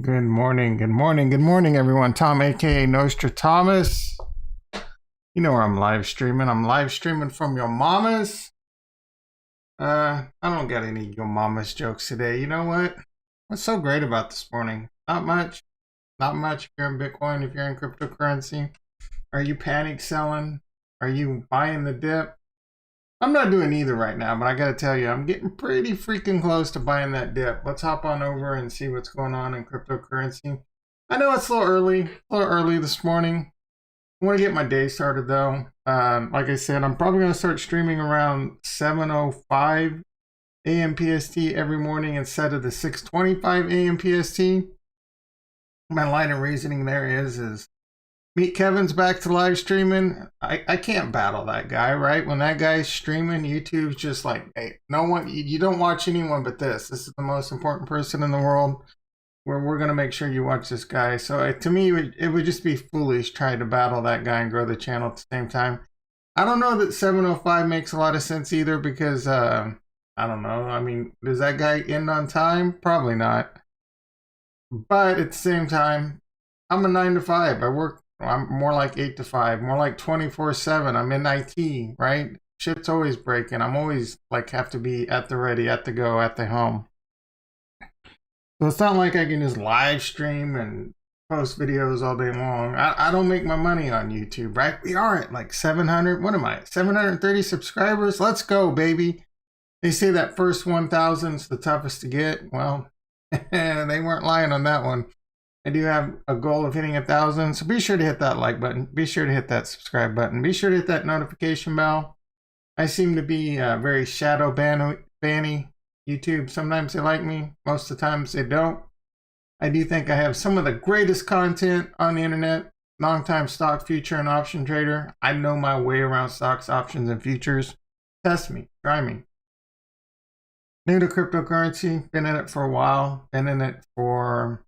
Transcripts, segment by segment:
Good morning, good morning, good morning, everyone. Tom, aka Nostradamus. You know where I'm live streaming. I'm live streaming from your mama's. I don't got any your mama's jokes today. You know what? What's so great about this morning? Not much. Not much. If you're in Bitcoin, if you're in cryptocurrency, are you panic selling? Are you buying the dip? I'm not doing either right now, but I gotta tell you, I'm getting pretty freaking close to buying that dip. Let's hop on over and see what's going on in cryptocurrency. I know it's a little early this morning. I want to get my day started though. Like I said, I'm probably gonna start streaming around 7:05 a.m. PST every morning instead of the 6:25 a.m. PST. My line of reasoning there is Meet Kevin's back to live streaming. I can't battle that guy, right? When that guy's streaming, YouTube's just like, hey, no one, you don't watch anyone but this. This is the most important person in the world. We're going to make sure you watch this guy. So to me, it would just be foolish trying to battle that guy and grow the channel at the same time. I don't know that 7:05 makes a lot of sense either because, I don't know. I mean, does that guy end on time? Probably not. But at the same time, I'm a 9 to 5. I'm more like 8 to 5, more like 24/7. I'm in IT, right? Shit's always breaking. I'm always like have to be at the ready, at the go, at the home. So it's not like I can just live stream and post videos all day long. I don't make my money on YouTube, right? We are at like 700. What am I? 730 subscribers. Let's go, baby. They say that first 1,000 is the toughest to get. Well, they weren't lying on that one. I do have a goal of hitting 1,000, so be sure to hit that like button. Be sure to hit that subscribe button. Be sure to hit that notification bell. I seem to be very shadow banny YouTube. Sometimes they like me. Most of the times they don't. I do think I have some of the greatest content on the internet. Long-time stock, future, and option trader. I know my way around stocks, options, and futures. Test me. Try me. New to cryptocurrency. Been in it for a while. Been in it for...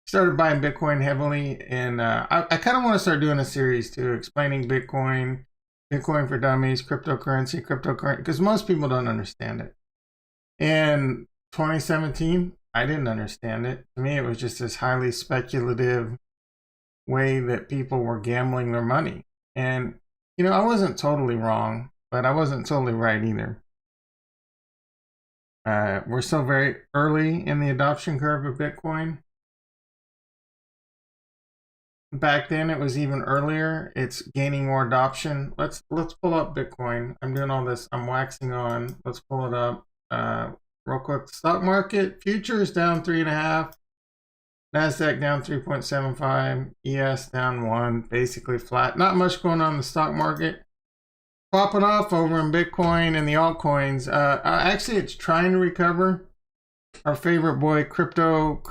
Started buying Bitcoin heavily, and I kind of want to start doing a series too, explaining Bitcoin, Bitcoin for dummies, cryptocurrency, because most people don't understand it. In 2017, I didn't understand it. To me, it was just this highly speculative way that people were gambling their money. And, you know, I wasn't totally wrong, but I wasn't totally right either. We're still very early in the adoption curve of Bitcoin. Back then it was even earlier. It's gaining more adoption. Let's pull up Bitcoin. I'm doing all this. I'm waxing on. Let's pull it up real quick. Stock market futures down 3.5. Nasdaq down 3.75. ES down 1. Basically flat. Not much going on in the stock market. Popping off over in Bitcoin and the altcoins. Actually, it's trying to recover. Our favorite boy, crypto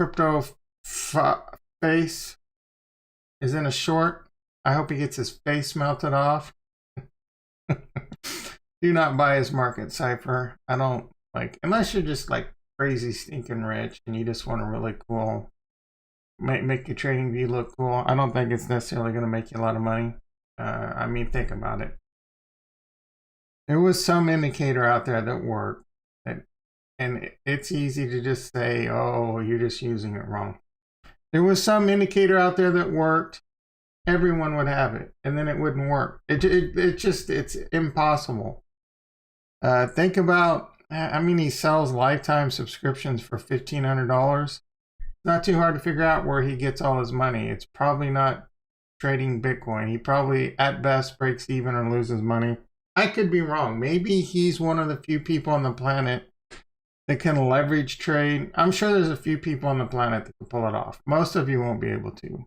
face, is in a short. I hope he gets his face melted off. Do not buy his market cipher. I don't like, unless you're just like crazy stinking rich and you just want to really cool, make your trading view look cool. I don't think it's necessarily going to make you a lot of money. I mean, think about it. There was some indicator out there that worked, and it's easy to just say, oh, you're just using it wrong. There was some indicator out there that worked. Everyone would have it, and then it wouldn't work. It's impossible. Think about, I mean, he sells lifetime subscriptions for $1,500. Not too hard to figure out where he gets all his money. It's probably not trading Bitcoin. He probably, at best, breaks even or loses money. I could be wrong. Maybe he's one of the few people on the planet that can leverage trade. I'm sure there's a few people on the planet that can pull it off. Most of you won't be able to.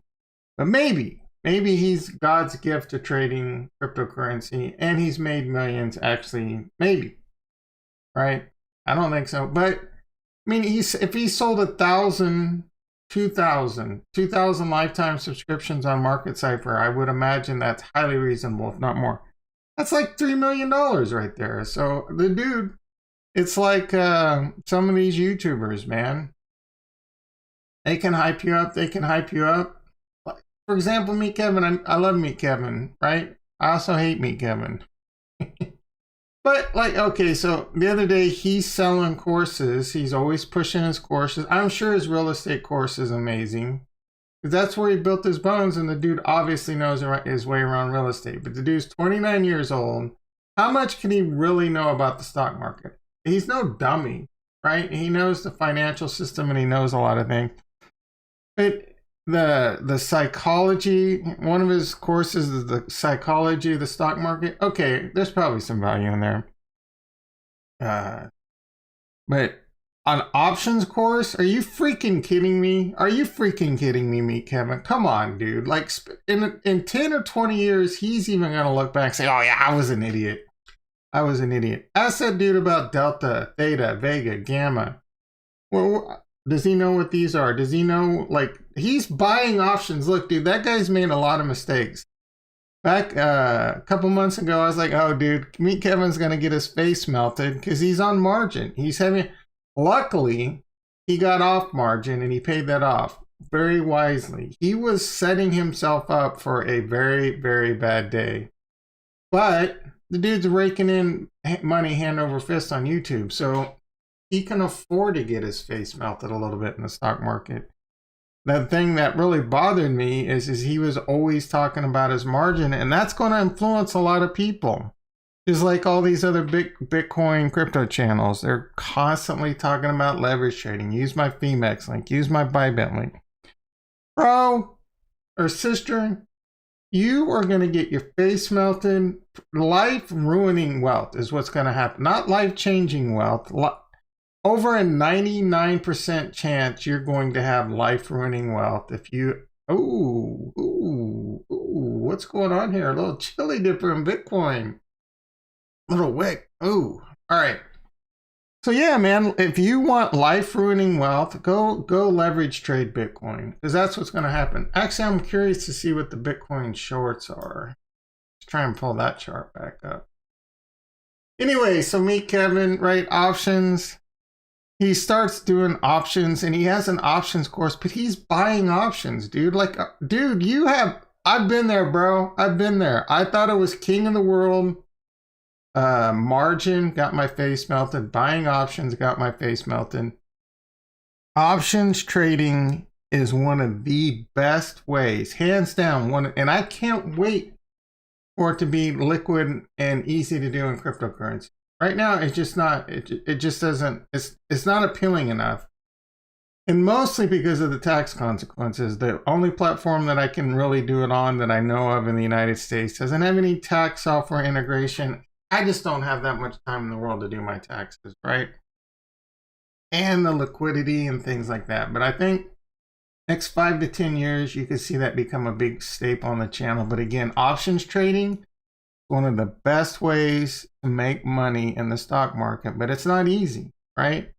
But maybe he's God's gift to trading cryptocurrency and he's made millions actually. Maybe. Right? I don't think so. But, I mean, if he sold 1,000, 2,000 lifetime subscriptions on Market Cipher, I would imagine that's highly reasonable, if not more. That's like $3 million right there. So the dude... It's like some of these YouTubers, man. They can hype you up. They can hype you up. For example, Meet Kevin. I love Meet Kevin, right? I also hate Meet Kevin. But like, okay, so the other day he's selling courses. He's always pushing his courses. I'm sure his real estate course is amazing. That's where he built his bones, and the dude obviously knows his way around real estate. But the dude's 29 years old. How much can he really know about the stock market? He's no dummy, right? He knows the financial system and he knows a lot of things. But the psychology, one of his courses is the psychology of the stock market. Okay, there's probably some value in there. But an options course? Are you freaking kidding me? Are you freaking kidding me, Meet Kevin? Come on, dude. Like, in 10 or 20 years, he's even going to look back and say, oh, yeah, I was an idiot. I was an idiot. Ask that dude about Delta, Theta, Vega, Gamma. Well, does he know what these are? Does he know, like, he's buying options. Look, dude, that guy's made a lot of mistakes. Back a couple months ago, I was like, oh, dude, Meet Kevin's going to get his face melted because he's on margin. He's having... Luckily, he got off margin and he paid that off very wisely. He was setting himself up for a very, very bad day. But the dude's raking in money hand over fist on YouTube, so he can afford to get his face melted a little bit in the stock market. The thing that really bothered me is he was always talking about his margin, and that's going to influence a lot of people. Just like all these other big Bitcoin crypto channels, they're constantly talking about leverage trading. Use my Femex link. Use my Bybit link. Bro or sister, you are going to get your face melted. Life-ruining wealth is what's going to happen. Not life-changing wealth. Over a 99% chance you're going to have life-ruining wealth if you... Ooh, what's going on here? A little chili dipper in Bitcoin. Little wick. Ooh. All right. So yeah, man, if you want life-ruining wealth, go leverage trade Bitcoin, because that's what's going to happen. Actually, I'm curious to see what the Bitcoin shorts are. Let's try and pull that chart back up. Anyway, so Meet Kevin, right? Options. He starts doing options, and he has an options course, but he's buying options, dude. Like, dude, I've been there, bro. I've been there. I thought I was king of the world. Margin, got my face melted. Buying options, got my face melted. Options trading is one of the best ways, hands down. And I can't wait for it to be liquid and easy to do in cryptocurrency. Right now, it's just not. It just doesn't. It's not appealing enough, and mostly because of the tax consequences. The only platform that I can really do it on that I know of in the United States doesn't have any tax software integration. I just don't have that much time in the world to do my taxes, right? And the liquidity and things like that. But I think next 5 to 10 years, you could see that become a big staple on the channel. But again, options trading, one of the best ways to make money in the stock market, but it's not easy, right?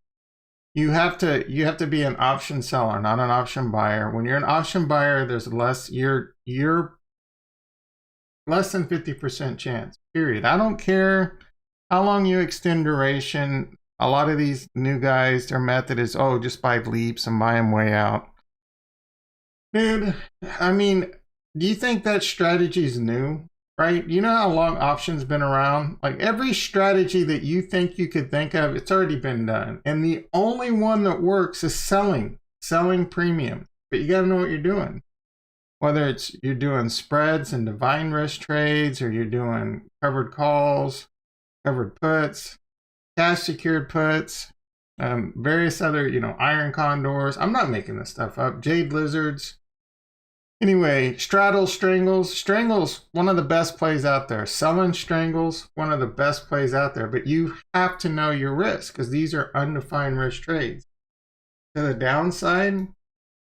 You have to be an option seller, not an option buyer. When you're an option buyer, there's you're less than 50% chance, period. I don't care how long you extend duration. A lot of these new guys, their method is, oh, just buy leaps and buy them way out. Dude, I mean, do you think that strategy is new, right? You know how long options been around? Like every strategy that you think you could think of, it's already been done. And the only one that works is selling premium. But you got to know what you're doing. Whether it's you're doing spreads and divine risk trades, or you're doing covered calls, covered puts, cash secured puts, various other, iron condors. I'm not making this stuff up. Jade lizards. Anyway, straddles, strangles. Strangles, one of the best plays out there. Selling strangles, one of the best plays out there. But you have to know your risk, because these are undefined risk trades. To the downside,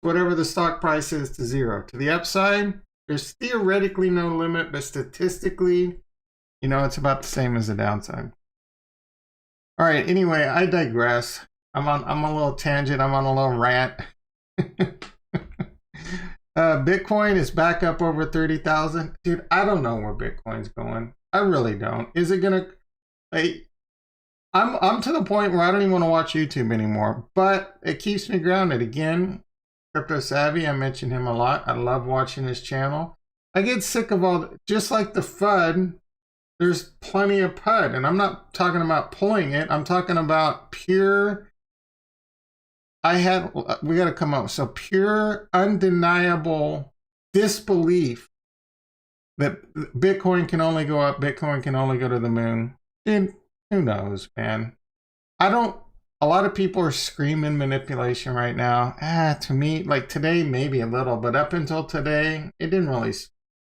whatever the stock price is to zero. To the upside, there's theoretically no limit, but statistically, it's about the same as the downside. All right, anyway, I digress. I'm on a little tangent. I'm on a little rant. Bitcoin is back up over 30,000. Dude, I don't know where Bitcoin's going. I really don't. Is it gonna... I'm to the point where I don't even want to watch YouTube anymore, but it keeps me grounded. Again, Crypto Savvy, I mention him a lot. I love watching his channel. I get sick of just like the FUD There's plenty of PUD, and I'm not talking about pulling it. I'm talking about pure. We got to come up with so pure, undeniable disbelief that Bitcoin can only go up, Bitcoin can only go to the moon. Dude, who knows, man? A lot of people are screaming manipulation right now. To me, like today, maybe a little, but up until today, it didn't really.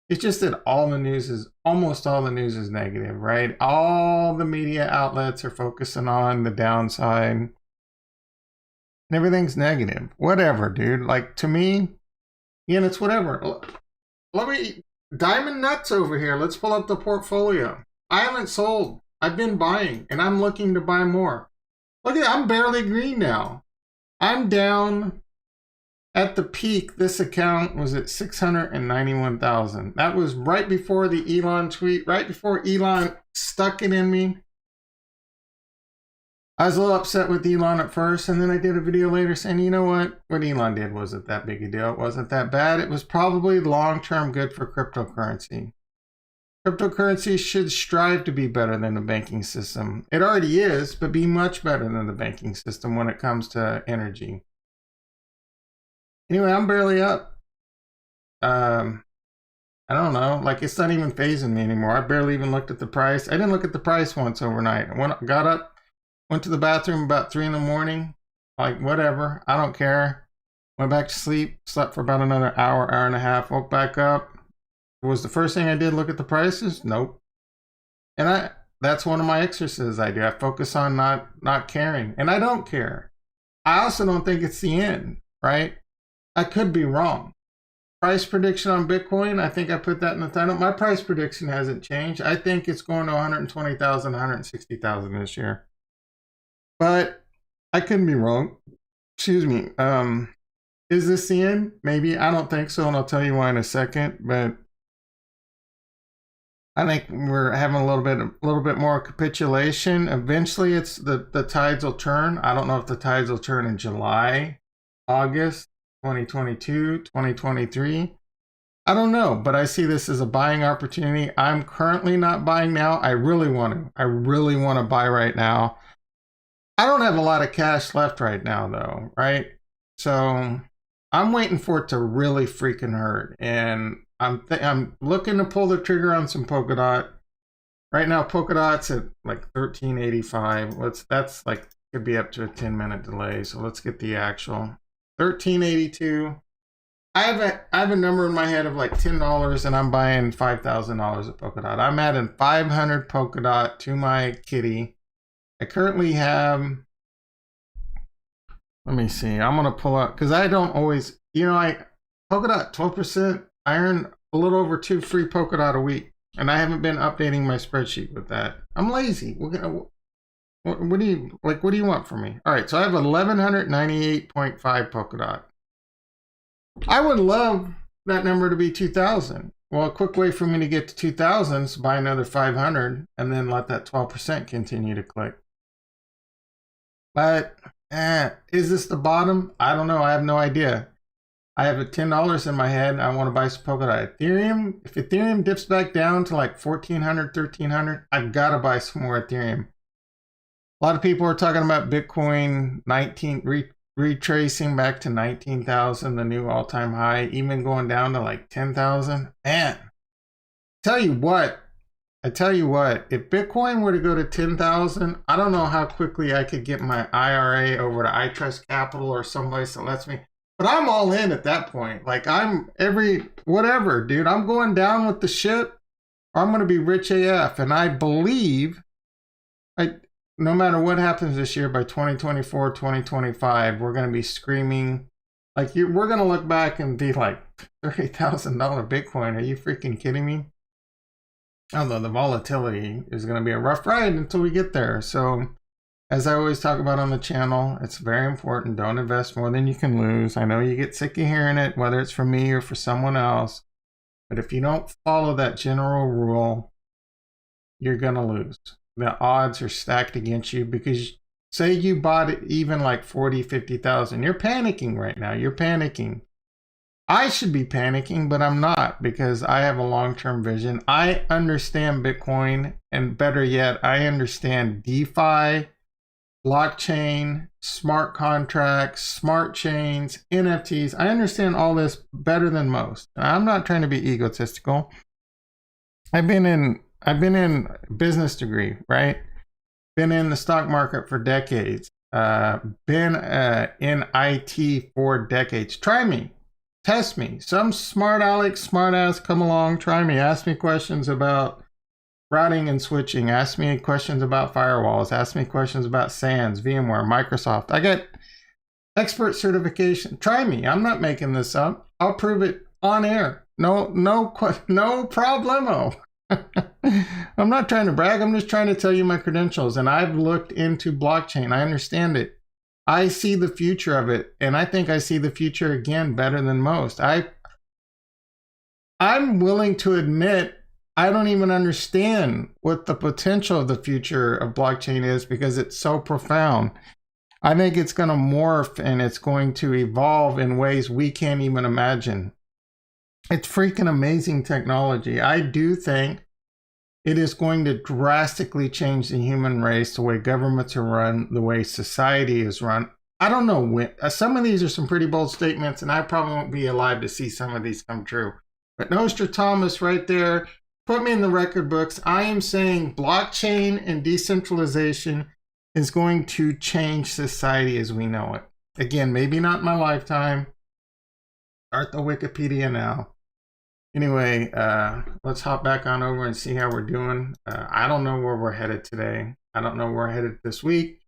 It's just that almost all the news is negative, right? All the media outlets are focusing on the downside. And everything's negative. Whatever, dude. Like to me, it's whatever. Let me, Diamond Nuts over here. Let's pull up the portfolio. I haven't sold. I've been buying, and I'm looking to buy more. Look at that. I'm barely green now. I'm down. At the peak, this account was at 691,000. That was right before the Elon tweet, right before Elon stuck it in me. I was a little upset with Elon at first, and then I did a video later saying, you know what Elon did wasn't that big a deal. It wasn't that bad. It was probably long-term good for cryptocurrency. Cryptocurrency should strive to be better than the banking system. It already is, but be much better than the banking system when it comes to energy. Anyway, I'm barely up. I don't know. Like, it's not even phasing me anymore. I barely even looked at the price. I didn't look at the price once overnight. Got up, went to the bathroom about 3 in the morning. Like, whatever. I don't care. Went back to sleep. Slept for about another hour, hour and a half. Woke back up. Was the first thing I did look at the prices? Nope. And that's one of my exercises I do. I focus on not caring. And I don't care. I also don't think it's the end, right? I could be wrong. Price prediction on Bitcoin, I think I put that in the title. My price prediction hasn't changed. I think it's going to 120,000, 160,000 this year. But I couldn't be wrong. Excuse me. Is this the end? Maybe. I don't think so, and I'll tell you why in a second. But I think we're having a little bit more capitulation. Eventually, it's the tides will turn. I don't know if the tides will turn in July, August, 2022, 2023. I don't know, but I see this as a buying opportunity. I'm currently not buying now. I really want to buy right now. I don't have a lot of cash left right now though, right? So I'm waiting for it to really freaking hurt. And I'm looking to pull the trigger on some Polkadot. Right now, Polkadot's at like 1385. That's like, could be up to a 10-minute delay. So let's get the actual 1382. I have a number in my head of like $10, and I'm buying $5,000 of Polkadot. I'm adding 500 Polkadot to my kitty. I currently have, let me see, I'm gonna pull up, because I don't always, Polkadot 12%, I earn a little over 2 free Polkadot a week, and I haven't been updating my spreadsheet with that. I'm lazy. What do you want from me? All right, so I have 1198.5 Polkadot. I would love that number to be 2,000. Well, a quick way for me to get to 2,000 is buy another 500 and then let that 12% continue to click. But is this the bottom? I don't know. I have no idea. I have $10 in my head. I want to buy some Polkadot. Ethereum, if Ethereum dips back down to like 1,400, 1,300, I've got to buy some more Ethereum. A lot of people are talking about Bitcoin retracing back to 19,000, the new all-time high, even going down to like 10,000. Man, I tell you what, if Bitcoin were to go to 10,000, I don't know how quickly I could get my IRA over to iTrust Capital or someplace that lets me, but I'm all in at that point. Like whatever, dude, I'm going down with the ship, or I'm going to be rich AF. And I believe, no matter what happens this year, by 2024, 2025, we're going to be screaming. Like, we're going to look back and be like, $30,000 Bitcoin. Are you freaking kidding me? Although the volatility is going to be a rough ride until we get there. So, as I always talk about on the channel, it's very important. Don't invest more than you can lose. I know you get sick of hearing it, whether it's from me or for someone else. But if you don't follow that general rule, you're going to lose. The odds are stacked against you, because say you bought it even like 40, 50,000. You're panicking right now. You're panicking. I should be panicking, but I'm not, because I have a long-term vision. I understand Bitcoin, and better yet, I understand DeFi, blockchain, smart contracts, smart chains, NFTs. I understand all this better than most. I'm not trying to be egotistical. I've been in business degree, right? Been in the stock market for decades. Been in IT for decades. Try me. Test me. Some smart Alex, smart ass come along, try me. Ask me questions about routing and switching. Ask me questions about firewalls. Ask me questions about SANs, VMware, Microsoft. I got expert certification. Try me. I'm not making this up. I'll prove it on air. No problemo. I'm not trying to brag. I'm just trying to tell you my credentials. And I've looked into blockchain. I understand it. I see the future of it. And I think I see the future again better than most. I'm willing to admit I don't even understand what the potential of the future of blockchain is, because it's so profound. I think it's going to morph and it's going to evolve in ways we can't even imagine. It's freaking amazing technology. I do think it is going to drastically change the human race, the way governments are run, the way society is run. I don't know when. Some of these are some pretty bold statements, and I probably won't be alive to see some of these come true. But Nostradamus right there, put me in the record books. I am saying blockchain and decentralization is going to change society as we know it. Again, maybe not in my lifetime. Start the Wikipedia now. Anyway, let's hop back on over and see how we're doing. I don't know where we're headed today. I don't know where we're headed this week.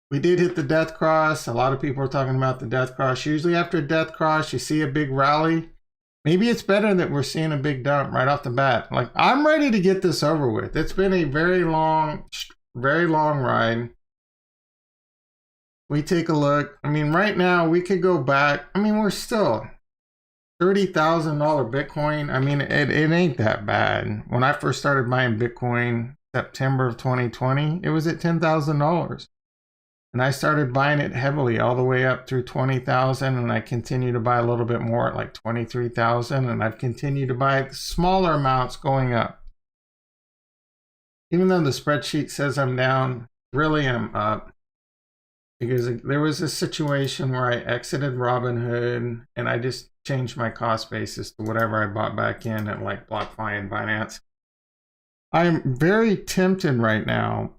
We did hit the death cross. A lot of people are talking about the death cross. Usually after a death cross, you see a big rally. Maybe it's better that we're seeing a big dump right off the bat. Like, I'm ready to get this over with. It's been a very long ride. We take a look. I mean, right now we could go back. I mean, we're still $30,000 Bitcoin. I mean, it ain't that bad. When I first started buying Bitcoin, September of 2020, it was at $10,000. And I started buying it heavily all the way up through 20,000, and I continue to buy a little bit more at like 23,000, and I've continued to buy smaller amounts going up. Even though the spreadsheet says I'm down, really I'm up, because there was a situation where I exited Robinhood and I just changed my cost basis to whatever I bought back in at like BlockFi and Binance. I'm very tempted right now.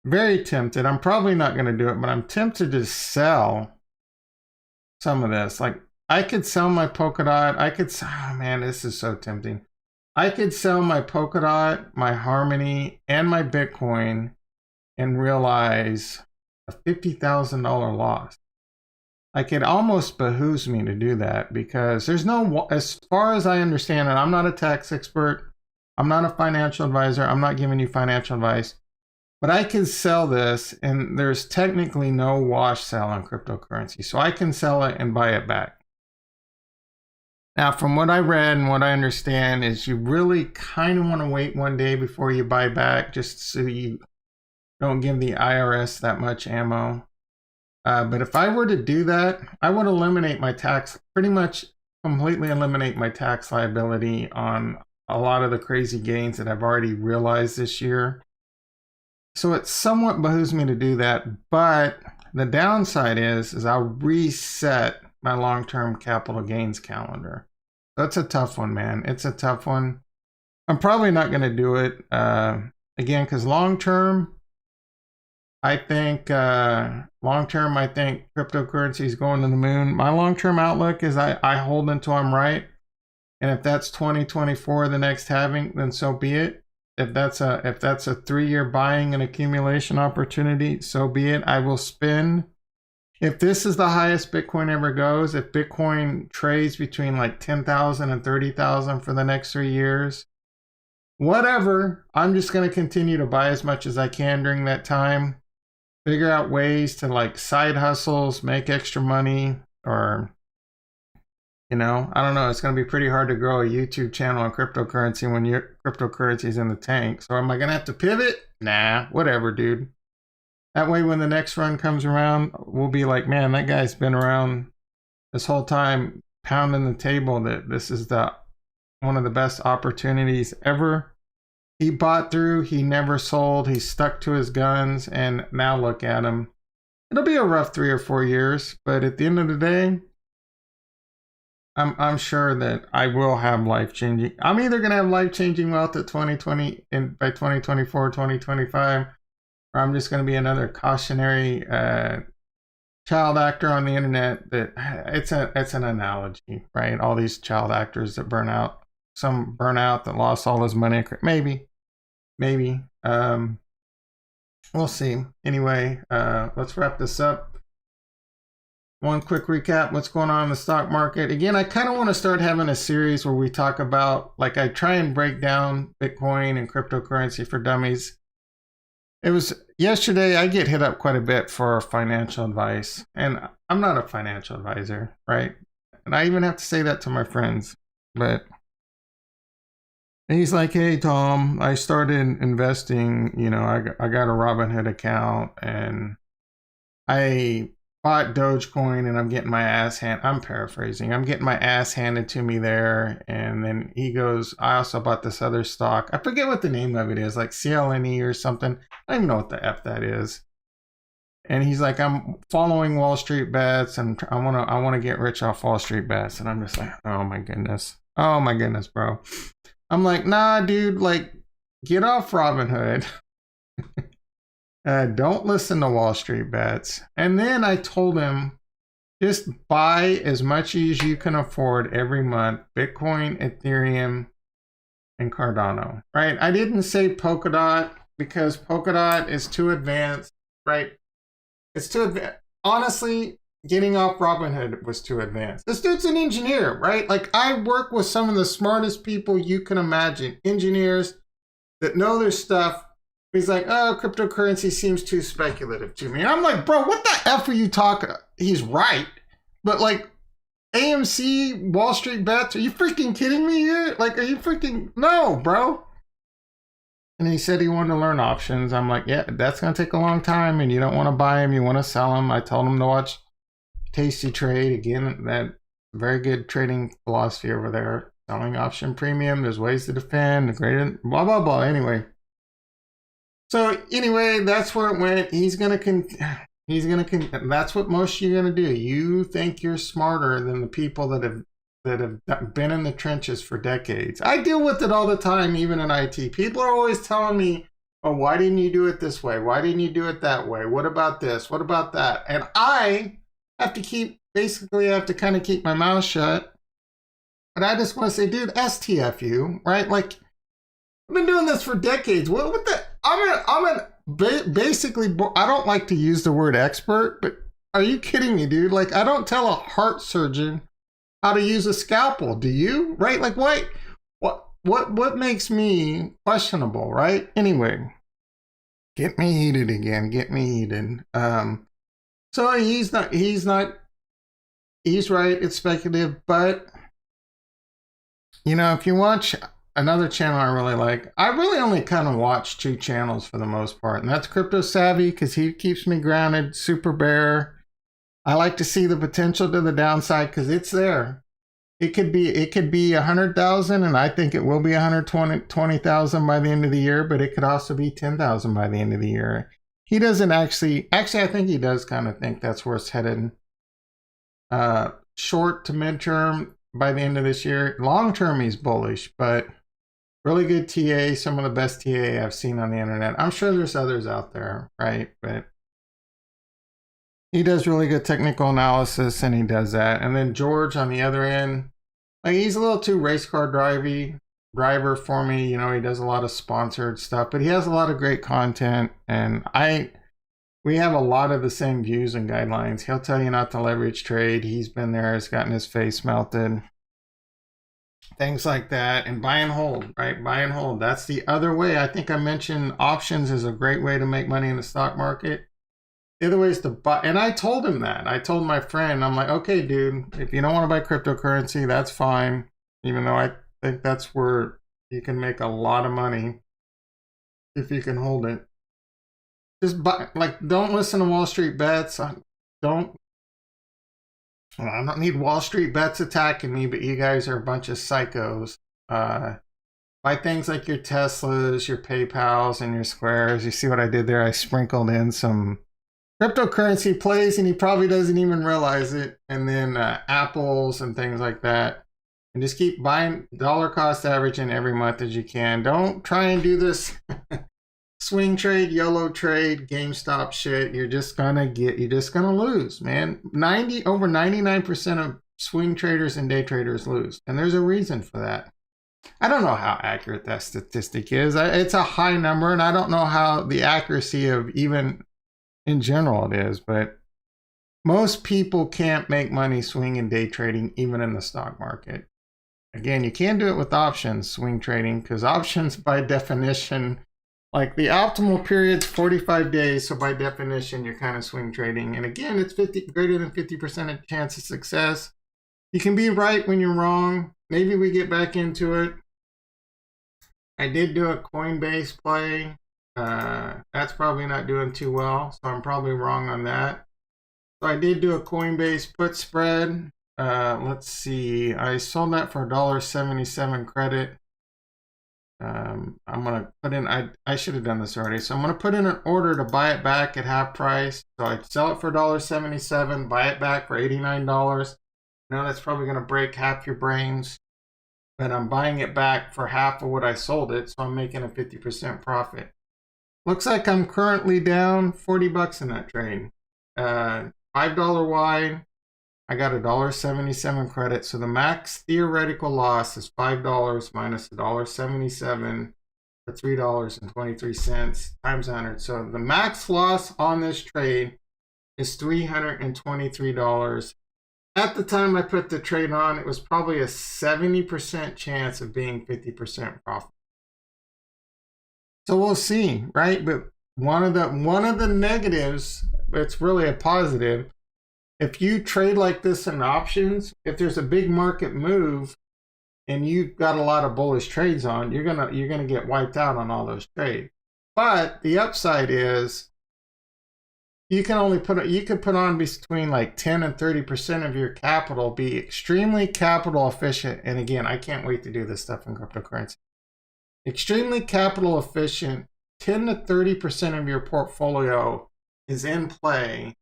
Very tempted. I'm probably not going to do it, but I'm tempted to sell some of this. Like, I could sell my Polkadot. Oh man, this is so tempting. I could sell my Polkadot, my Harmony, and my Bitcoin and realize a $50,000 loss. Like, it almost behooves me to do that, because there's no, as far as I understand it, I'm not a tax expert. I'm not a financial advisor. I'm not giving you financial advice. But I can sell this, and there's technically no wash sale on cryptocurrency. So I can sell it and buy it back. Now, from what I read and what I understand is you really kind of want to wait one day before you buy back, just so you don't give the IRS that much ammo. But if I were to do that, I would eliminate my tax, pretty much completely eliminate my tax liability on a lot of the crazy gains that I've already realized this year. So it somewhat behooves me to do that, but the downside is I'll reset my long-term capital gains calendar. That's a tough one, man. It's a tough one. I'm probably not going to do it again, because long-term, I think cryptocurrency is going to the moon. My long-term outlook is I hold until I'm right, and if that's 2024, the next halving, then so be it. If that's a 3-year buying and accumulation opportunity, so be it. I will spend. If this is the highest Bitcoin ever goes, if Bitcoin trades between like 10,000 and 30,000 for the next 3 years, whatever, I'm just going to continue to buy as much as I can during that time. Figure out ways to like side hustles, make extra money, or I don't know. It's going to be pretty hard to grow a YouTube channel on cryptocurrency when your cryptocurrency is in the tank. So am I going to have to pivot? Nah, whatever, dude. That way, when the next run comes around, we'll be like, man, that guy's been around this whole time pounding the table that this is one of the best opportunities ever. He bought through, he never sold, he stuck to his guns, and now look at him. It'll be a rough 3 or 4 years, but at the end of the day, I'm sure that I will have life-changing. I'm either going to have life-changing wealth at 2020 and by 2024, 2025, or I'm just going to be another cautionary child actor on the internet. That it's an analogy, right? All these child actors that burn out, some burn out that lost all his money. Maybe. We'll see. Anyway, let's wrap this up. One quick recap, what's going on in the stock market. Again, I kind of want to start having a series where we talk about, like, I try and break down Bitcoin and cryptocurrency for dummies. It was yesterday, I get hit up quite a bit for financial advice, and I'm not a financial advisor, right? And I even have to say that to my friends, but he's like, hey, Tom, I started investing, I got a Robinhood account, and I bought Dogecoin, and I'm getting my ass handed. I'm paraphrasing. I'm getting my ass handed to me there. And then he goes, I also bought this other stock. I forget what the name of it is, like CLNE or something. I don't even know what the F that is. And he's like, I'm following Wall Street bets, and I want to get rich off Wall Street bets. And I'm just like, oh my goodness, bro. I'm like, nah, dude, like, get off Robinhood. Don't listen to Wall Street bets. And then I told him, just buy as much as you can afford every month, Bitcoin, Ethereum, and Cardano, right? I didn't say Polkadot because Polkadot is too advanced, right? It's too advanced. Honestly, getting off Robinhood was too advanced. This dude's an engineer, right? Like, I work with some of the smartest people you can imagine, engineers that know their stuff. He's like, oh, cryptocurrency seems too speculative to me. And I'm like, bro, what the F are you talking? He's right. But like, AMC, Wall Street bets, are you freaking kidding me here? Like, are you freaking, no, bro. And he said he wanted to learn options. I'm like, yeah, that's going to take a long time, and you don't want to buy them, you want to sell them. I told him to watch Tasty Trade. Again, that very good trading philosophy over there. Selling option premium, there's ways to defend, greater, blah, blah, blah. Anyway. So anyway, that's where it went. That's what most of you are going to do. You think you're smarter than the people that have been in the trenches for decades. I deal with it all the time, even in IT. People are always telling me, oh, why didn't you do it this way? Why didn't you do it that way? What about this? What about that? And I have to kind of keep my mouth shut. But I just want to say, dude, STFU, right? Like, I've been doing this for decades. What the? Basically, I don't like to use the word expert, but are you kidding me, dude? Like, I don't tell a heart surgeon how to use a scalpel. Do you? Right? Like, what makes me questionable, right? Anyway, get me heated again. Get me heated. So he's right. It's speculative, but if you watch another channel I really like, I really only kind of watch 2 channels for the most part, and that's Crypto Savvy, because he keeps me grounded. Super Bear, I like to see the potential to the downside because it's there. It could be 100,000, and I think it will be 120,000 by the end of the year, but it could also be 10,000 by the end of the year. He doesn't actually, I think he does kind of think that's where it's headed. Short to midterm, by the end of this year. Long term, he's bullish, but really good TA, some of the best TA I've seen on the internet. I'm sure there's others out there, right? But he does really good technical analysis, and he does that. And then George on the other end, like, he's a little too race car driver for me. He does a lot of sponsored stuff, but he has a lot of great content, and we have a lot of the same views and guidelines. He'll tell you not to leverage trade. He's been there, has gotten his face melted. Things like that. And buy and hold, right? Buy and hold. That's the other way. I think I mentioned options is a great way to make money in the stock market. The other way is to buy. And I told him that. I told my friend, I'm like, okay, dude, if you don't want to buy cryptocurrency, that's fine. Even though I think that's where you can make a lot of money if you can hold it. Just buy, like, don't listen to Wall Street bets. Don't Well, I don't need Wall Street bets attacking me, but you guys are a bunch of psychos. Buy things like your Teslas, your PayPals, and your Squares. You see what I did there? I sprinkled in some cryptocurrency plays, and he probably doesn't even realize it. And then apples and things like that. And just keep buying dollar cost averaging every month as you can. Don't try and do this swing trade, YOLO trade, GameStop shit. You're just gonna lose, man. Over 99% of swing traders and day traders lose. And there's a reason for that. I don't know how accurate that statistic is. It's a high number, and I don't know how the accuracy of even in general it is, but most people can't make money swing and day trading, even in the stock market. Again, you can't do it with options, swing trading, because options by definition, like the optimal period's 45 days, so by definition, you're kind of swing trading. And again, it's greater than 50% chance of success. You can be right when you're wrong. Maybe we get back into it. I did do a Coinbase play. That's probably not doing too well, so I'm probably wrong on that. So I did do a Coinbase put spread. Let's see. I sold that for $1.77 credit. I'm going to put in, I should have done this already. So I'm going to put in an order to buy it back at half price. So I sell it for $1.77, buy it back for $89. Now that's probably going to break half your brains, but I'm buying it back for half of what I sold it, so I'm making a 50% profit. Looks like I'm currently down 40 bucks in that trade. $5 wide, I got $1.77 credit, so the max theoretical loss is $5 minus $1.77 for $3.23 times 100. So the max loss on this trade is $323. At the time I put the trade on, it was probably a 70% chance of being 50% profit. So we'll see, right? But one of the negatives, it's really a positive. If you trade like this in options, if there's a big market move and you've got a lot of bullish trades on, you're gonna get wiped out on all those trades. But the upside is you can put on between like 10 and 30% of your capital, be extremely capital efficient. And again, I can't wait to do this stuff in cryptocurrency. Extremely capital efficient, 10 to 30% of your portfolio is in play.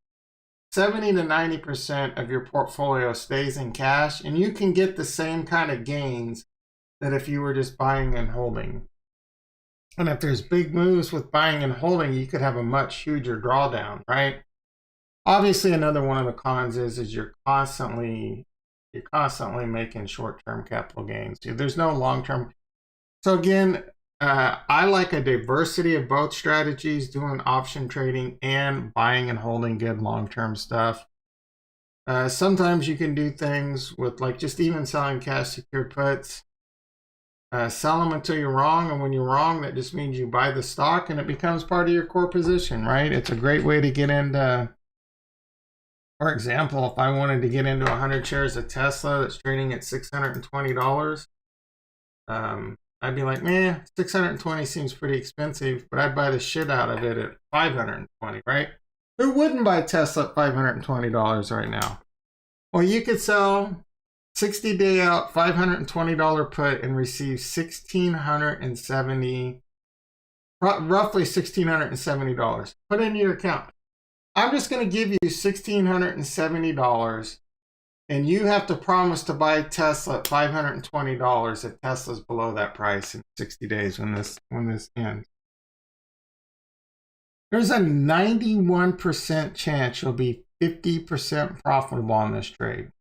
70 to 90% of your portfolio stays in cash, and you can get the same kind of gains that if you were just buying and holding. And if there's big moves with buying and holding, you could have a much huger drawdown, right? Obviously, another one of the cons is you're constantly making short-term capital gains. There's no long-term. So again, I like a diversity of both strategies, doing option trading and buying and holding good long-term stuff. Sometimes you can do things with like just even selling cash secured puts. Sell them until you're wrong, and when you're wrong, that just means you buy the stock and it becomes part of your core position, right? It's a great way to get into, for example, if I wanted to get into 100 shares of Tesla that's trading at $620, I'd be like, man, 620 seems pretty expensive, but I'd buy the shit out of it at 520, right? Who wouldn't buy Tesla at $520 right now? Well, you could sell 60-day out, $520 put and receive roughly $1,670. Put it into your account. I'm just going to give you $1,670, and you have to promise to buy Tesla at $520 if Tesla's below that price in 60 days when this ends. There's a 91% chance you'll be 50% profitable on this trade.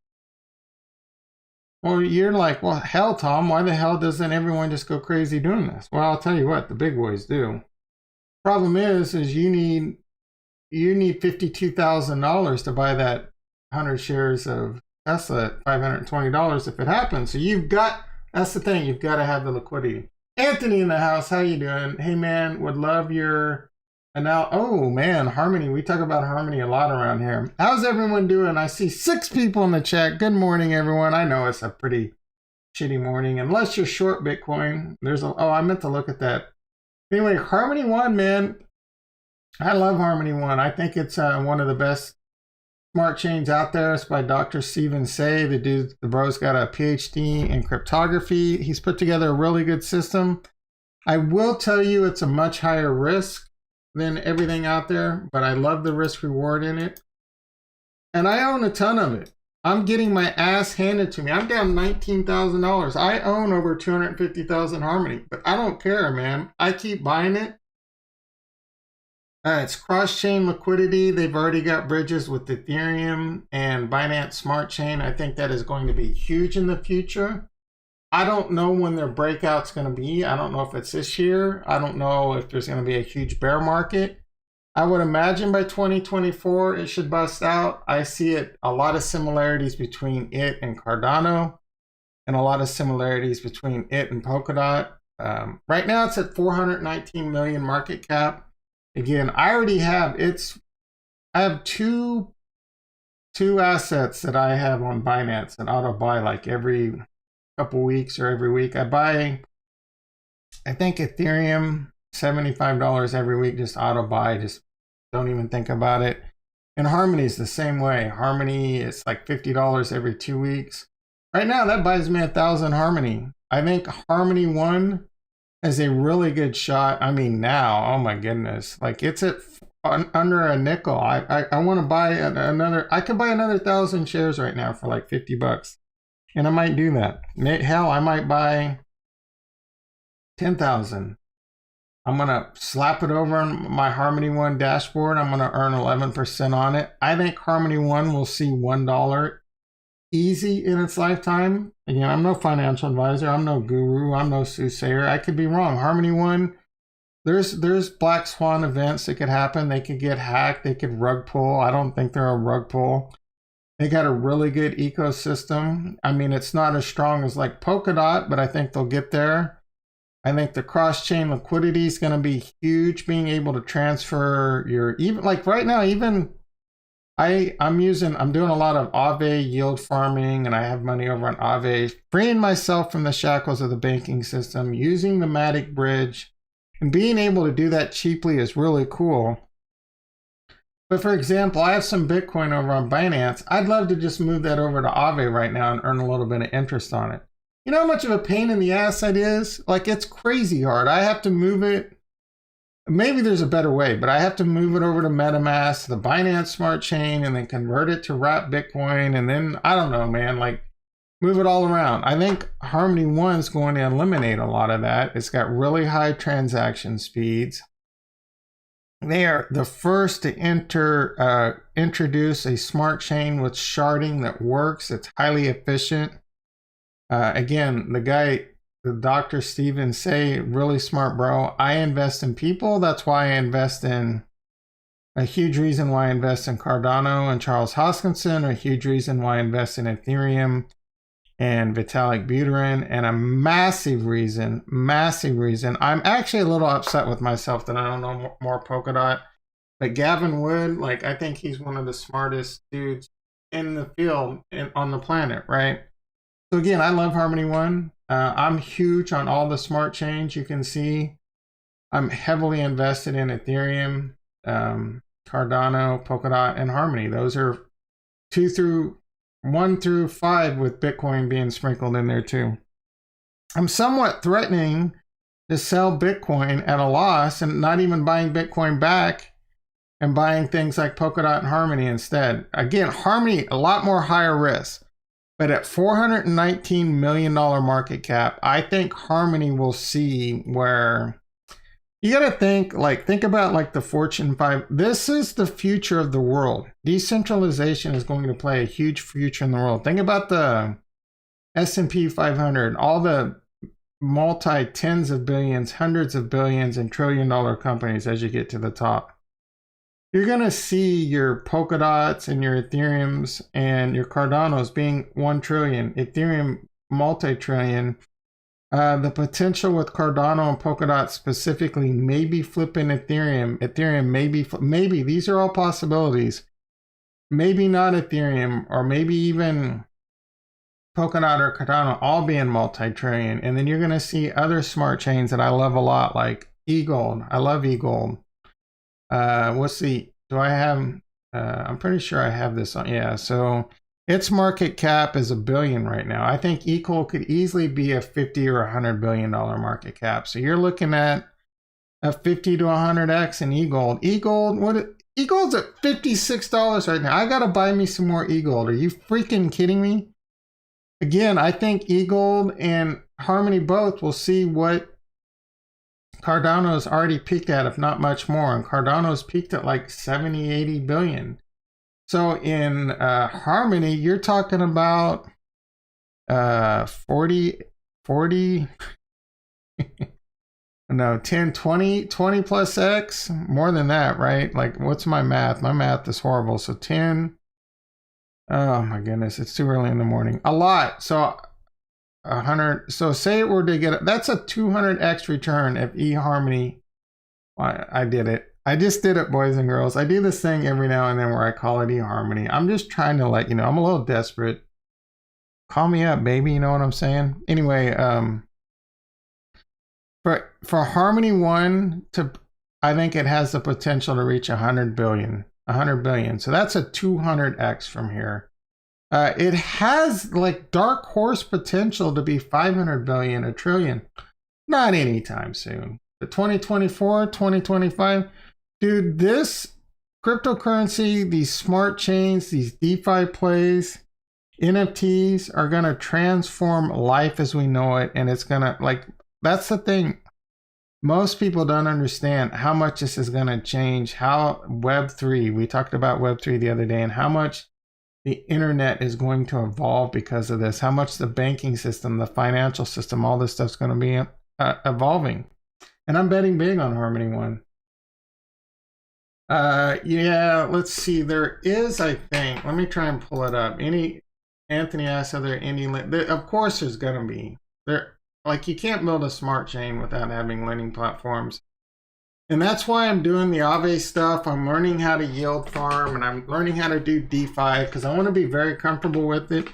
Well, you're like, well, hell, Tom, why the hell doesn't everyone just go crazy doing this? Well, I'll tell you what, the big boys do. Problem is you need $52,000 to buy that 100 shares of Tesla at $520 if it happens. So that's the thing, you've got to have the liquidity. Anthony in the house, how you doing? Hey man, would love your oh man, Harmony. We talk about Harmony a lot around here. How's everyone doing? I see 6 people in the chat. Good morning, everyone. I know it's a pretty shitty morning, unless you're short Bitcoin. I meant to look at that. Anyway, Harmony One, man. I love Harmony One. I think it's one of the best smart chains out there. It's by Dr. Stephen Say. The bro's got a PhD in cryptography. He's put together a really good system. I will tell you it's a much higher risk than everything out there, but I love the risk reward in it. And I own a ton of it. I'm getting my ass handed to me. I'm down $19,000. I own over 250,000 Harmony, but I don't care, man. I keep buying it. It's cross-chain liquidity. They've already got bridges with Ethereum and Binance Smart Chain. I think that is going to be huge in the future. I don't know when their breakout's going to be. I don't know if it's this year. I don't know if there's going to be a huge bear market. I would imagine by 2024 it should bust out. I see a lot of similarities between it and Cardano, and a lot of similarities between it and Polkadot. Right now it's at 419 million market cap. Again, I already have I have two assets that I have on Binance that auto buy like every couple weeks or every week. I buy, I think, Ethereum, $75 every week, just auto buy, just don't even think about it. And Harmony is the same way. Harmony is like $50 every 2 weeks. Right now, that buys me 1,000 Harmony. I think Harmony 1 is a really good shot. I mean, now, oh my goodness, like it's at under a nickel. I want to buy another. I could buy another 1,000 shares right now for like $50, and I might do that. Hell, I might buy 10,000. I'm gonna slap it over on my Harmony One dashboard. I'm gonna earn 11% on it. I think Harmony One will see $1 easy in its lifetime. Again, I'm no financial advisor. I'm no guru. I'm no soothsayer. I could be wrong. Harmony One, there's black swan events that could happen. They could get hacked. They could rug pull. I don't think they're a rug pull. They got a really good ecosystem. I mean, it's not as strong as like Polkadot, but I think they'll get there. I think the cross-chain liquidity is going to be huge. Being able to transfer your, even like right now, even I'm doing a lot of Aave yield farming, and I have money over on Aave, freeing myself from the shackles of the banking system, using the Matic bridge, and being able to do that cheaply is really cool. But for example, I have some Bitcoin over on Binance. I'd love to just move that over to Aave right now and earn a little bit of interest on it. You know how much of a pain in the ass that is? Like, it's crazy hard. I have to move it. Maybe there's a better way, but I have to move it over to MetaMask, the Binance Smart Chain, and then convert it to wrap Bitcoin. And then, I don't know, man, like move it all around. I think Harmony One is going to eliminate a lot of that. It's got really high transaction speeds. They are the first to introduce a smart chain with sharding that works. It's highly efficient. Again, the Dr. Stephen Say, really smart bro. I invest in people. That's why I invest in, a huge reason why I invest in Cardano and Charles Hoskinson, a huge reason why I invest in Ethereum and Vitalik Buterin, and a massive reason, I'm actually a little upset with myself that I don't know more Polkadot, but Gavin Wood, like, I think he's one of the smartest dudes in the field on the planet, right? So again, I love Harmony One. I'm huge on all the smart chains. You can see I'm heavily invested in Ethereum, Cardano, Polkadot, and Harmony. Those are 1 through 5 with Bitcoin being sprinkled in there too. I'm somewhat threatening to sell Bitcoin at a loss and not even buying Bitcoin back and buying things like Polkadot and Harmony instead. Again, Harmony, a lot more higher risk. But at $419 million market cap, I think Harmony will see where you got to think about like the Fortune 5. This is the future of the world. Decentralization is going to play a huge future in the world. Think about the S&P 500, all the multi-tens of billions, hundreds of billions, and trillion-dollar companies as you get to the top. You're going to see your Polkadots and your Ethereums and your Cardanos being 1 trillion, Ethereum multi-trillion. The potential with Cardano and Polkadot specifically, maybe flipping Ethereum, maybe these are all possibilities. Maybe not Ethereum, or maybe even Polkadot or Cardano all being multi-trillion. And then you're going to see other smart chains that I love a lot, like eGold. I love eGold. Do I have I'm pretty sure I have this on. Yeah, so its market cap is $1 billion right now. I think equal could easily be a 50 or $100 billion market cap. So you're looking at a 50 to 100x in e-gold. E-gold's at $56 right now. I gotta buy me some more e-gold. Are you freaking kidding me? Again, I think e-gold and Harmony both will see what Cardano's already peaked at, if not much more. And Cardano's peaked at like 70, 80 billion. So in Harmony, you're talking about 40, no, 10, 20 plus X, more than that, right? Like, what's my math? My math is horrible. So 10, oh my goodness, it's too early in the morning. A lot. So 100, so say it were to get, that's a 200X return if eHarmony, I did it. I just did it, boys and girls. I do this thing every now and then where I call it eHarmony. I'm just trying to let you know, I'm a little desperate. Call me up, baby, you know what I'm saying? Anyway, for Harmony 1 to, I think it has the potential to reach 100 billion. So that's a 200X from here. It has like dark horse potential to be 500 billion, a trillion. Not anytime soon. But 2024, 2025, dude, this cryptocurrency, these smart chains, these DeFi plays, NFTs are going to transform life as we know it. And it's going to, like, that's the thing. Most people don't understand how much this is going to change, how Web3, we talked about Web3 the other day, and how much the internet is going to evolve because of this, how much the banking system, the financial system, all this stuff's going to be evolving. And I'm betting big on Harmony 1. Yeah, let's see. There is, I think, let me try and pull it up. Anthony asked, are there any, of course there's going to be. Like, you can't build a smart chain without having lending platforms. And that's why I'm doing the Aave stuff. I'm learning how to yield farm, and I'm learning how to do DeFi because I want to be very comfortable with it.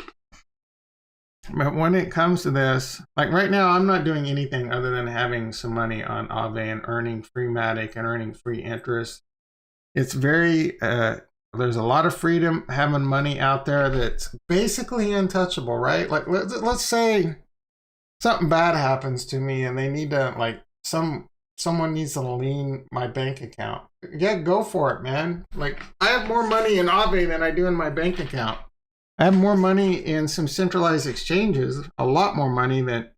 But when it comes to this, like right now, I'm not doing anything other than having some money on Aave and earning free Matic and earning free interest. It's very, there's a lot of freedom having money out there that's basically untouchable, right? Like, let's say something bad happens to me and they need to, like, someone needs to lien my bank account. Yeah, go for it, man. Like, I have more money in Aave than I do in my bank account. I have more money in some centralized exchanges, a lot more money that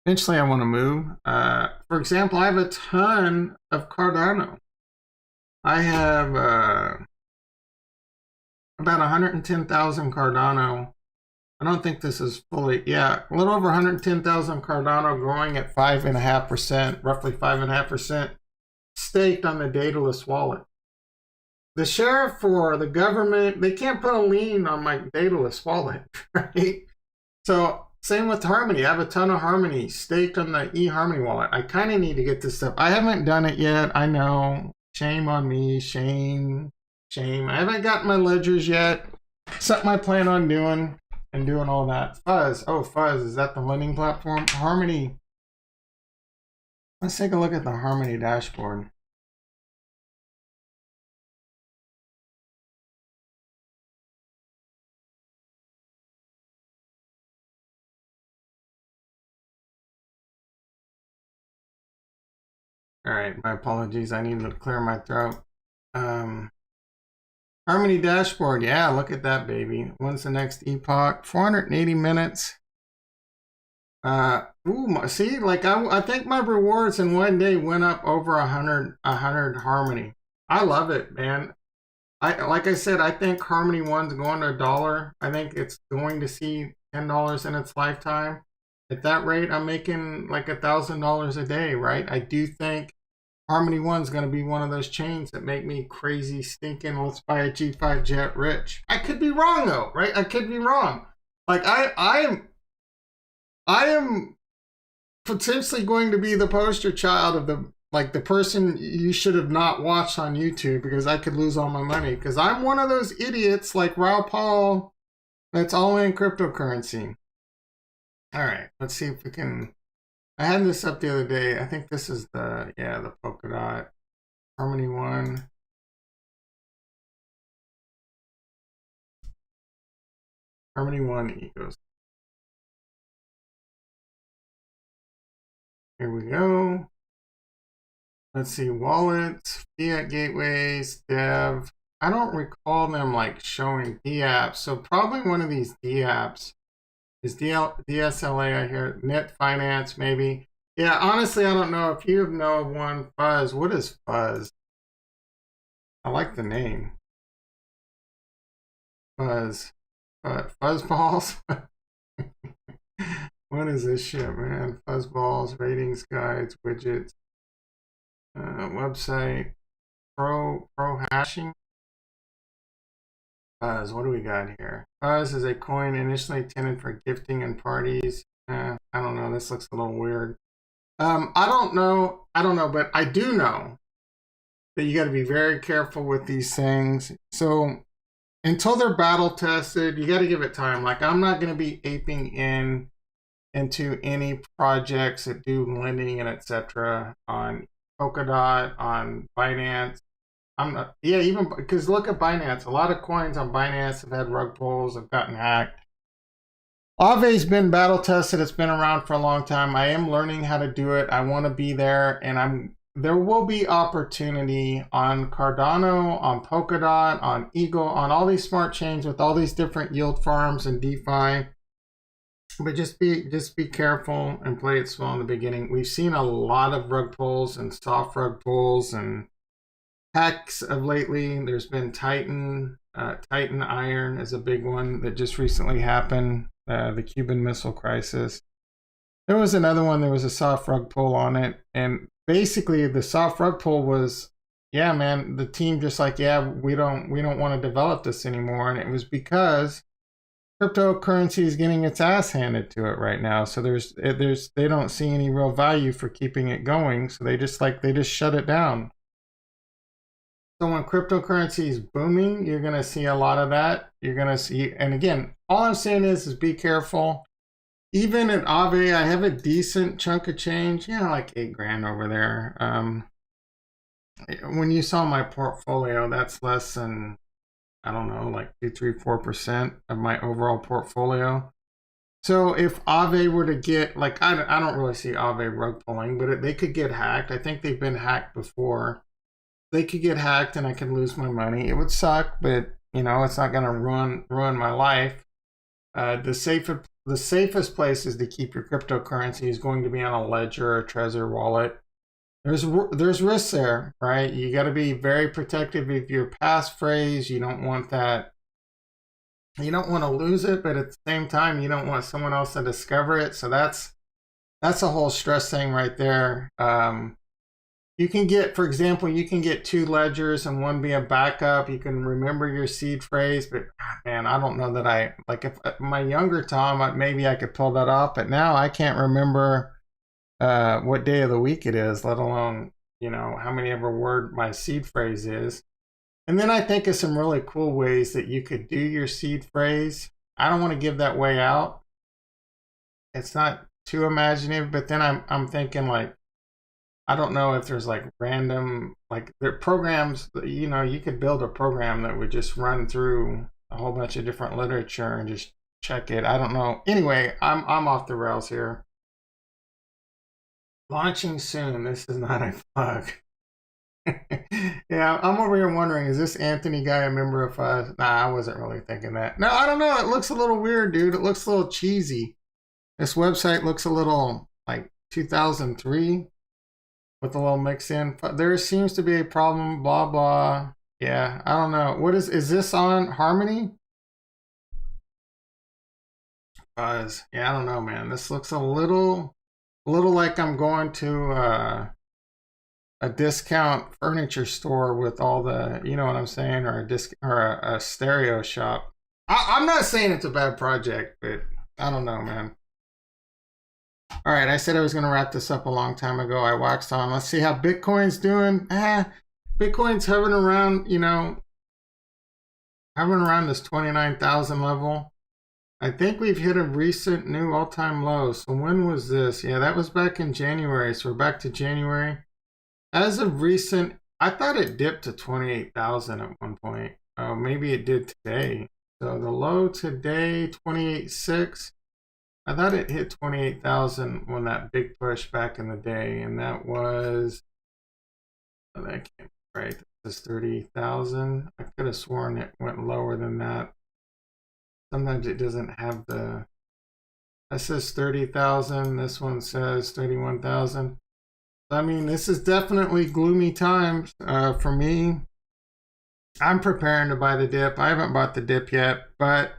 eventually I want to move. For example, I have a ton of Cardano. I have about 110,000 Cardano. I don't think this is fully, yeah, a little over 110,000 Cardano growing at 5.5%, roughly 5.5% staked on the dataless wallet. The sheriff for the government, they can't put a lien on my dataless wallet, right? So same with Harmony. I have a ton of Harmony staked on the eHarmony wallet. I kind of need to get this stuff. I haven't done it yet. I know. Shame on me. Shame. I haven't gotten my ledgers yet. Something I plan on doing. And doing all that. Fuzz. Oh, Fuzz. Is that the lending platform? Harmony. Let's take a look at the Harmony dashboard. All right. My apologies. I need to clear my throat. Harmony dashboard. Yeah, look at that, baby. When's the next epoch? 480 minutes. See, like I think my rewards in one day went up over 100 Harmony. I love it, man. Like I said, I think Harmony 1's going to $1. I think it's going to see $10 in its lifetime. At that rate, I'm making like $1,000 a day, right? I do think Harmony 1's going to be one of those chains that make me crazy, stinking, let's buy a G5 jet rich. I could be wrong, though, right? I could be wrong. Like, I am potentially going to be the poster child of the person you should have not watched on YouTube because I could lose all my money. Because I'm one of those idiots like Raul Paul that's all in cryptocurrency. All right, let's see if we can... I had this up the other day. I think this is the polka dot Harmony 1. Harmony One Ecos. Here we go. Let's see, wallets, fiat gateways, dev. I don't recall them like showing DApps, so probably one of these DApps is DSLA. I hear net finance maybe. Yeah, honestly, I don't know if you know of one. Fuzz. What is Fuzz? I like the name. Fuzz. Fuzzballs. What is this shit, man? Fuzzballs, ratings, guides, widgets, website, pro hashing. Fuzz, what do we got here? Fuzz is a coin initially intended for gifting and parties. I don't know. This looks a little weird. I don't know, but I do know that you got to be very careful with these things. So until they're battle tested, you got to give it time. Like, I'm not going to be aping into any projects that do lending and etc. on Polkadot, on Binance. I'm not, yeah, even because look at Binance. A lot of coins on Binance have had rug pulls, have gotten hacked. Aave's been battle tested. It's been around for a long time. I am learning how to do it. I want to be there, and there will be opportunity on Cardano, on Polkadot, on Eagle, on all these smart chains with all these different yield farms and DeFi. But just be careful and play it slow in the beginning. We've seen a lot of rug pulls and soft rug pulls and hacks of lately. There's been Titan Iron is a big one that just recently happened. The Cuban Missile Crisis. There was another one. There was a soft rug pull on it, and basically the soft rug pull was, yeah, man, the team just like, yeah, we don't want to develop this anymore, and it was because cryptocurrency is getting its ass handed to it right now. So they don't see any real value for keeping it going, so they just shut it down. So when cryptocurrency is booming, you're going to see a lot of that. You're going to see, and again, all I'm saying is be careful. Even at Aave, I have a decent chunk of change, like $8,000 over there. When you saw my portfolio, that's less than, I don't know, like 2, 3, 4% of my overall portfolio. So if Aave were to get, like, I don't really see Aave rug pulling, but they could get hacked. I think they've been hacked before. They could get hacked and I could lose my money. It would suck, but it's not going to ruin my life. The safest places to keep your cryptocurrency is going to be on a ledger or a Trezor wallet. There's risks there, right? You got to be very protective of your passphrase. You don't want that. You don't want to lose it, but at the same time, you don't want someone else to discover it. So that's a whole stress thing right there. You can get, for example, you can get 2 ledgers and one be a backup. You can remember your seed phrase, but man, I don't know that if my younger Tom, maybe I could pull that off, but now I can't remember what day of the week it is, let alone, how many ever word my seed phrase is. And then I think of some really cool ways that you could do your seed phrase. I don't want to give that way out. It's not too imaginative, but then I'm thinking like, I don't know if there's like random, like there are programs, you could build a program that would just run through a whole bunch of different literature and just check it. I don't know. Anyway, I'm off the rails here. Launching soon. This is not a plug. Yeah, I'm over here wondering, is this Anthony guy a member of Nah, I wasn't really thinking that. No, I don't know. It looks a little weird, dude. It looks a little cheesy. This website looks a little like 2003. With a little mix in. There seems to be a problem, blah, blah. Yeah, I don't know. What is this on Harmony? Buzz. Yeah, I don't know, man. This looks a little like I'm going to a discount furniture store with all the, you know what I'm saying, or a stereo shop. I'm not saying it's a bad project, but I don't know, man. All right, I said I was going to wrap this up a long time ago. I waxed on. Let's see how Bitcoin's doing. Bitcoin's hovering around, this 29,000 level. I think we've hit a recent new all-time low. So when was this? Yeah, that was back in January. So we're back to January. As of recent, I thought it dipped to 28,000 at one point. Oh, maybe it did today. So the low today, 28.6. I thought it hit 28,000 when that big push back in the day, and that was, oh, that can't be right. This is 30,000. I could have sworn it went lower than that. Sometimes it doesn't have the, that says 30,000. This one says 31,000. I mean, this is definitely gloomy times for me. I'm preparing to buy the dip. I haven't bought the dip yet, but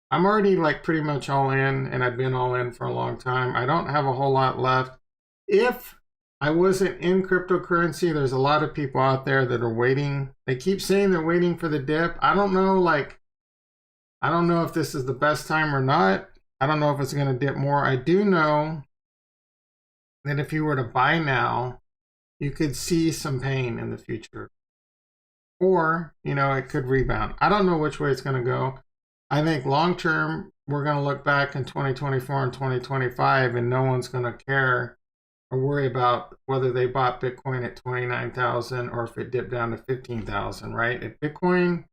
I'm already like pretty much all in, and I've been all in for a long time. I don't have a whole lot left. If I wasn't in cryptocurrency, there's a lot of people out there that are waiting. They keep saying they're waiting for the dip. I don't know, I don't know if this is the best time or not. I don't know if it's going to dip more. I do know that if you were to buy now, you could see some pain in the future. Or, you know, it could rebound. I don't know which way it's going to go. I think long term, we're going to look back in 2024 and 2025, and no one's going to care or worry about whether they bought Bitcoin at 29,000 or if it dipped down to 15,000, right? If Bitcoin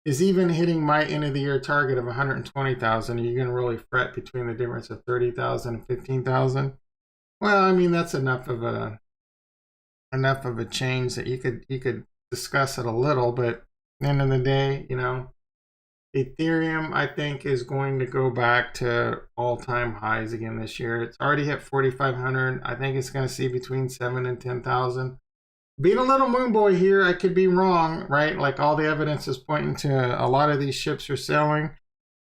is even hitting my end of the year target of 120,000, are you going to really fret between the difference of 30,000 and 15,000? Well, I mean, that's enough of a change that you could discuss it a little, but at the end of the day, you know, Ethereum, I think, is going to go back to all-time highs again this year. It's already hit 4,500. I think it's going to see between 7 and 10,000. Being a little moon boy here, I could be wrong, right? Like all the evidence is pointing to a lot of these ships are selling,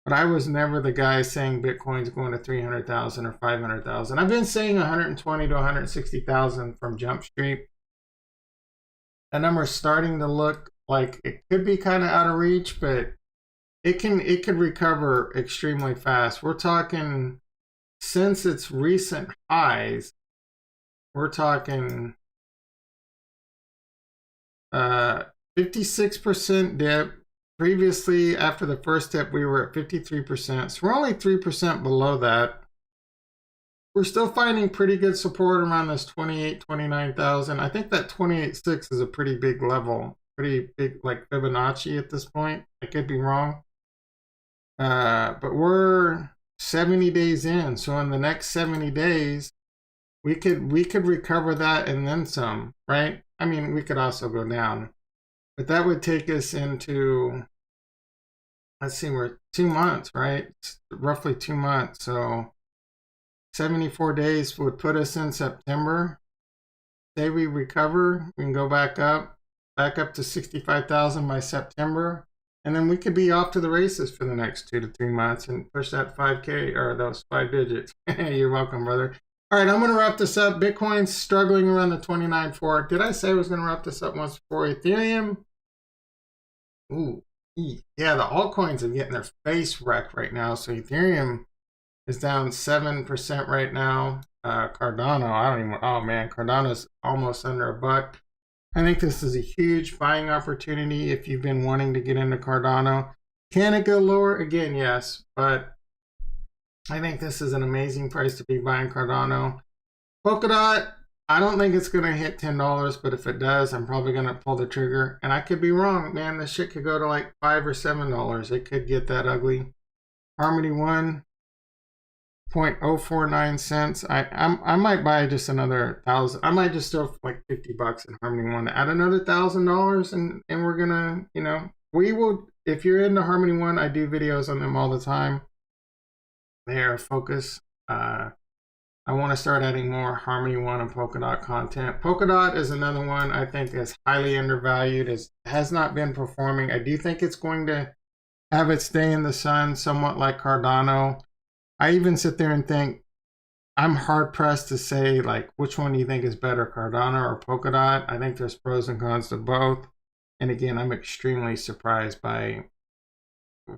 but I was never the guy saying Bitcoin's going to 300,000 or 500,000. I've been saying 120 to 160,000 from Jump Street. That number is starting to look like it could be kind of out of reach, but it could recover extremely fast. We're talking, since its recent highs, we're talking 56% dip. Previously, after the first dip, we were at 53%. So we're only 3% below that. We're still finding pretty good support around this 28, 29,000. I think that 28.6 is a pretty big level, pretty big, like Fibonacci at this point. I could be wrong. But we're 70 days in. So in the next 70 days, we could recover that and then some, right? I mean, we could also go down, but that would take us into, let's see, we're 2 months, right? It's roughly 2 months. So 74 days would put us in September. Say we recover, we can go back up to 65,000 by September. And then we could be off to the races for the next 2 to 3 months and push that 5K or those 5 digits. You're welcome, brother. All right, I'm going to wrap this up. Bitcoin's struggling around the 29.4. Did I say I was going to wrap this up once before? Ethereum. Ooh, yeah, the altcoins are getting their face wrecked right now. So Ethereum is down 7% right now. Cardano, I don't even, oh man, Cardano's almost under $1. I think this is a huge buying opportunity if you've been wanting to get into Cardano. Can it go lower? Again, yes, but I think this is an amazing price to be buying Cardano. Polkadot, I don't think it's going to hit $10, but if it does, I'm probably going to pull the trigger. And I could be wrong, man. This shit could go to like $5 or $7. It could get that ugly. Harmony One, 0.049 cents. I might buy just another 1,000. I might just throw like $50 in Harmony One to add another $1,000, and we're gonna, you know, we will. If you're into Harmony One, I do videos on them all the time. They are focus. I want to start adding more Harmony One and Polkadot content. Polkadot is another one I think is highly undervalued. Has not been performing. I do think it's going to have its day in the sun, somewhat like Cardano. I even sit there and think, I'm hard pressed to say, like, which one do you think is better, Cardano or Polkadot? I think there's pros and cons to both. And again, I'm extremely surprised by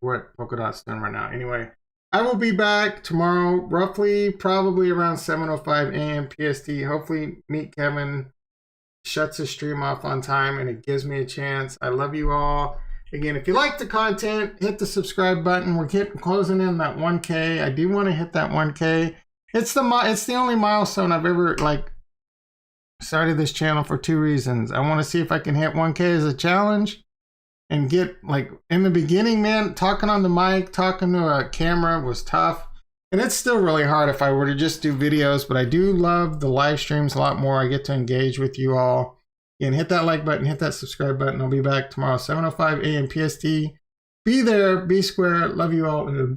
what Polkadot's doing right now. Anyway, I will be back tomorrow, roughly, probably around 7:05 a.m. PST. Hopefully, Meet Kevin shuts his stream off on time and it gives me a chance. I love you all. Again, if you like the content, hit the subscribe button. We're closing in that 1K. I do want to hit that 1K. It's the only milestone I've ever started this channel for 2 reasons. I want to see if I can hit 1K as a challenge, and get, like, in the beginning, man, talking on the mic, talking to a camera was tough. And it's still really hard if I were to just do videos, but I do love the live streams a lot more. I get to engage with you all. And hit that like button, hit that subscribe button. I'll be back tomorrow, 7:05 a.m. PST. Be there, be square. Love you all.